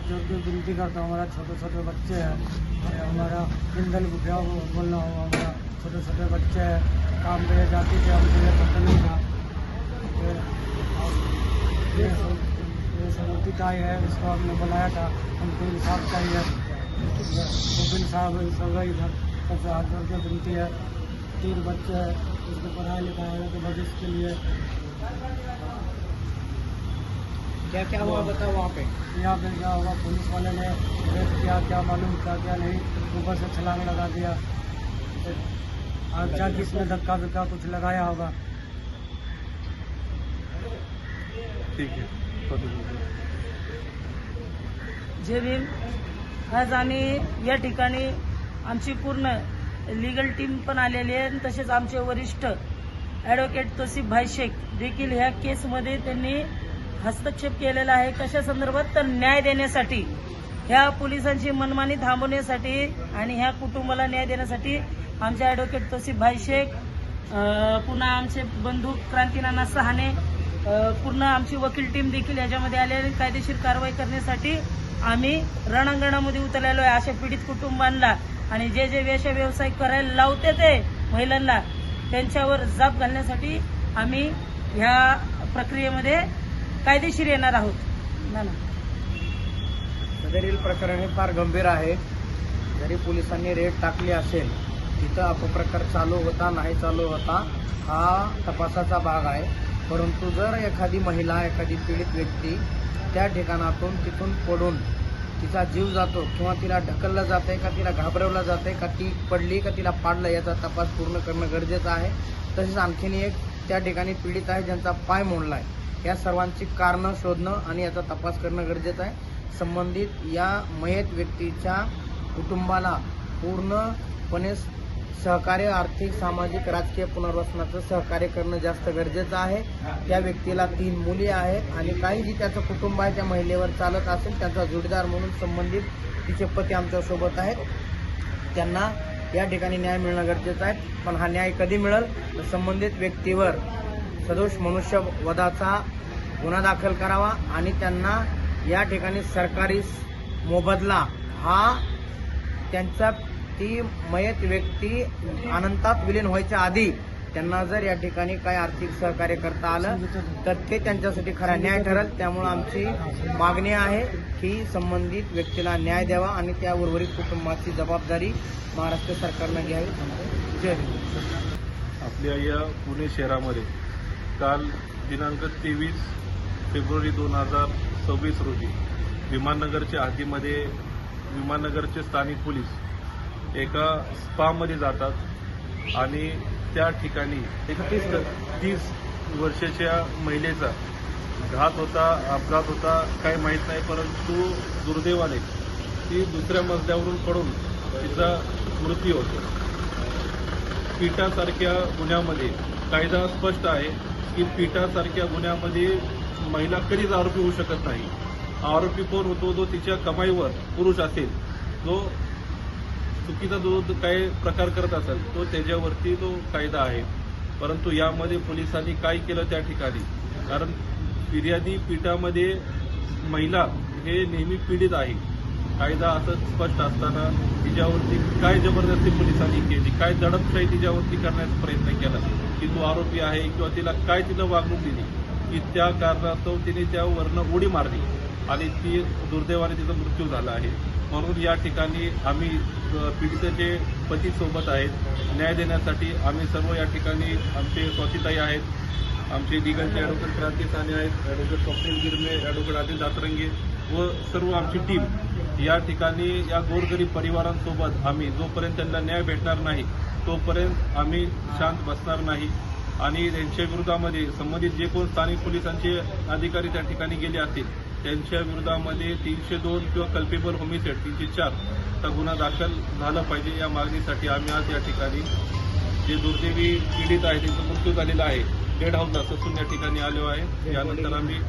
जोड़ के विनती करता हूँ, हमारा छोटे छोटे बच्चे हैं, हमारा जिंदल बुढ़िया बोलना हो, हमारा छोटे छोटे बच्चे हैं, काम पे जाती थे, हमको ये पता नहीं था। ये सबूती ताई है, इसको हमने बुलाया था, हमको इंसाफ चाहिए। वकील साहब इधर सबसे हाथ जोड़ के विनती है। 3 बच्चे हैं, उसको पढ़ाई लिखाई तो भविष्य के लिए। क्या क्या हुआ बताओ वहाँ पे? यहाँ पे क्या होगा, पुलिस वाले ने रेप किया, क्या मालूम था क्या नहीं, ऊपर से छलांग लगा दिया। और क्या किसने धक्का विक्का कुछ लगाया होगा। ठीक है। जय भीम। आज आम्ही या ठिकाणी आमची पूर्ण लीगल टीम पण आलेली आहे, तसेच आमचे वरिष्ठ ॲडव्होकेट तोसिफ भाई शेख देखील ह्या केसमध्ये त्यांनी हस्तक्षेप केलेला आहे। कशा संदर्भात? तर न्याय देण्यासाठी, ह्या पोलिसांची मनमानी थांबवण्यासाठी आणि ह्या कुटुंबाला न्याय देण्यासाठी आमचे ॲडव्होकेट तोसिफ भाई शेख, पुन्हा आमचे बंधू क्रांतीनाना सहाने, पूर्ण आमची वकील टीम देखील याच्यामध्ये आलेली कायदेशीर कारवाई करण्यासाठी आम्ही रणांगणामध्ये उतरलेलो आहे। अशा पीडित कुटुंबांना आणि जे जे व्यवसाय करायला लावते ते महिलांना, त्यांच्यावर जाब घालण्यासाठी आम्ही ह्या प्रक्रियेमध्ये कायदेशीर येणार आहोत। सदरील प्रकरण हे फार गंभीर आहे। जरी पोलिसांनी रेड टाकली असेल, तिथं अपप्रकार चालू होता नाही चालू होता हा तपासाचा भाग आहे। परंतु जर एखादी महिला, एखादी पीडित व्यक्ती त्या ठिकाणातून तिथून पडून तिचा जीव जातो किंवा तिला ढकललं जातंय का तिला घाबरवलं जातंय का ती पडली का तिला पाडलं, याचा तपास पूर्ण करणं गरजेचं आहे। तसेच आणखीन एक त्या ठिकाणी पीडित आहे ज्यांचा पाय मोडला आहे, या सर्वांची कारणं शोधणं आणि याचा तपास करणं गरजेचं आहे। संबंधित या मयत व्यक्तीच्या कुटुंबाला पूर्णपणे सहकार्य, आर्थिक, सामाजिक, राजकीय पुनर्वसनाचं सहकार्य करणं जास्त गरजेचं आहे। त्या व्यक्तीला 3 मुली आहेत आणि काही जी त्याचं कुटुंब आहे त्या महिलेवर चालत असेल, त्यांचा जोडीदार म्हणून संबंधित तिचे पती आमच्यासोबत आहेत, त्यांना या ठिकाणी न्याय मिळणं गरजेचं आहे। पण हा न्याय कधी मिळेल तर संबंधित व्यक्तीवर सदोष मनुष्यवधाचा गुन्हा दाखल करावा आणि त्यांना या ठिकाणी सरकारी मोबदला हा त्यांचा ती मयत व्यक्ती अनंतात विलीन व्हायच्या आधी त्यांना जर या ठिकाणी काय आर्थिक सहकार्य करता आलं तर ते त्यांच्यासाठी खरा न्याय ठरेल। त्यामुळे आमची मागणी आहे की संबंधित व्यक्तीला न्याय द्यावा आणि त्या उर्वरित कुटुंबाची जबाबदारी महाराष्ट्र सरकारनं घ्यावी। जय हिंद। आपल्या या पुणे शहरामध्ये काल दिनांक 23 फेब्रुवारी 2026 रोजी विमाननगरच्या हद्दीमध्ये विमाननगरचे स्थानिक पोलीस एका स्पामध्ये जातात आणि त्या ठिकाणी 30 वर्षाच्या महिलेचा अपघात होता काही माहीत नाही, परंतु दुर्दैवाने ती दुसऱ्या मजल्यावरून पडून तिचा मृत्यू होतो। पिटासारख्या गुन्ह्यामध्ये कायदा स्पष्ट आहे की पिटासारख्या गुन्ह्यामध्ये महिला कधीच आरोपी होऊ शकत नाही। आरोपी कोण होतो? जो तिच्या कमाईवर पुरुष असेल, जो चुकीचा जो काही प्रकार करत असेल तो त्याच्यावरती तो कायदा आहे। परंतु यामध्ये पोलिसांनी काय केलं त्या ठिकाणी, कारण फिर्यादी पीठामध्ये महिला हे नेहमी पीडित आहे, कायदा असं स्पष्ट असताना तिच्यावरती काय जबरदस्ती पोलिसांनी केली, काय दडपशाही तिच्यावरती करण्याचा प्रयत्न केला की तो आरोपी आहे किंवा तिला काय तिनं वागणूक दिली की त्या कारणास्तव तिने त्यावरनं उडी मारली आणि ती दुर्दैवाने तिचा मृत्यू झाला आहे। म्हणून या ठिकाणी आम्ही पीडितेचे पती सोबत आहेत, न्याय देण्यासाठी आम्ही सर्व या ठिकाणी आमचे स्वातीताई आहेत, आमचे लिगलचे ॲडव्होकेट क्रांती साने आहेत, ॲडव्होकेट स्वप्नील गिरमे, ॲडव्होकेट आदिल दातरंगे व सर्व आमची टीम या ठिकाणी या गोरगरीब परिवारांसोबत आम्ही जोपर्यंत त्यांना न्याय भेटणार नाही तोपर्यंत आम्ही शांत बसणार नाही आणि त्यांच्या विरोधामध्ये संबंधित जे कोण स्थानिक पोलिसांचे अधिकारी त्या ठिकाणी गेले असतील त्यांच्या विरोधामध्ये 302 किंवा कल्पेबल होमिसाइड 304 चा गुन्हा दाखल झाला पाहिजे। या मागणीसाठी आम्ही आज या ठिकाणी जे दुर्दैवी पीडित आहे त्यांचा मृत्यू झालेला आहे डेड हाऊसला ससून या ठिकाणी आलो आहे। यानंतर आम्ही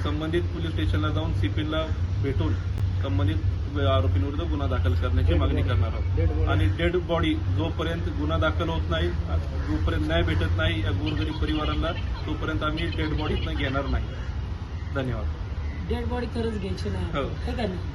संबंधित पोलीस स्टेशनला जाऊन सीपीला भेटून संबंधित आरोपींविरुद्ध गुन्हा दाखल करण्याची मागणी करणार आहोत आणि डेड बॉडी जोपर्यंत गुन्हा दाखल होत नाही, जोपर्यंत न्याय भेटत नाही या गोरगरीब परिवारांना, तोपर्यंत आम्ही डेड बॉडीतनं घेणार नाही। धन्यवाद। डेड बॉडी खरंच घ्यायची नाही हो. हे का नाही